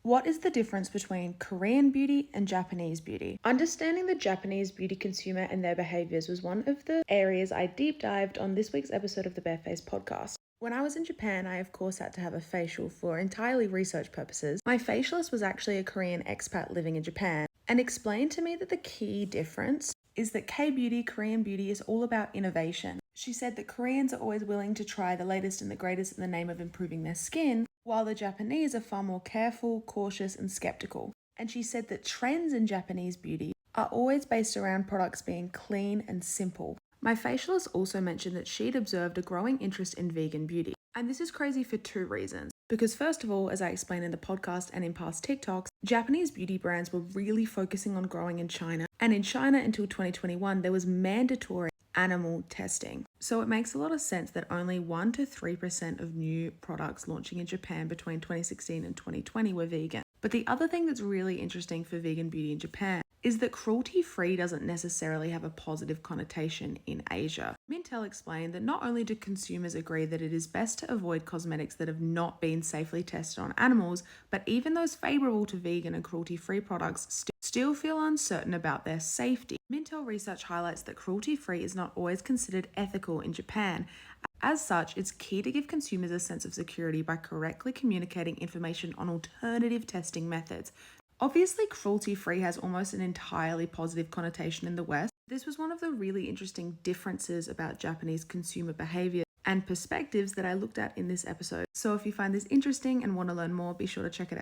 What is the difference between Korean beauty and Japanese beauty? Understanding the Japanese beauty consumer and their behaviors was one of the areas I deep dived on this week's episode of the Barefaced podcast. When I was in Japan, I of course had to have a facial for entirely research purposes. My facialist was actually a Korean expat living in Japan and explained to me that the key difference is that K-beauty, Korean beauty, is all about innovation. She said that Koreans are always willing to try the latest and the greatest in the name of improving their skin, while the Japanese are far more careful, cautious, and skeptical. And she said that trends in Japanese beauty are always based around products being clean and simple. My facialist also mentioned that she'd observed a growing interest in vegan beauty. And this is crazy for two reasons. Because first of all, as I explained in the podcast and in past TikToks, Japanese beauty brands were really focusing on growing in China. And in China until 2021, there was mandatory animal testing. So it makes a lot of sense that only 1 to 3% of new products launching in Japan between 2016 and 2020 were vegan. But the other thing that's really interesting for vegan beauty in Japan is that cruelty-free doesn't necessarily have a positive connotation in Asia. Mintel explained that not only do consumers agree that it is best to avoid cosmetics that have not been safely tested on animals, but even those favorable to vegan and cruelty-free products still feel uncertain about their safety. Mintel research highlights that cruelty-free is not always considered ethical in Japan. As such, it's key to give consumers a sense of security by correctly communicating information on alternative testing methods. Obviously, cruelty-free has almost an entirely positive connotation in the West. This was one of the really interesting differences about Japanese consumer behavior and perspectives that I looked at in this episode. So if you find this interesting and want to learn more, be sure to check it out.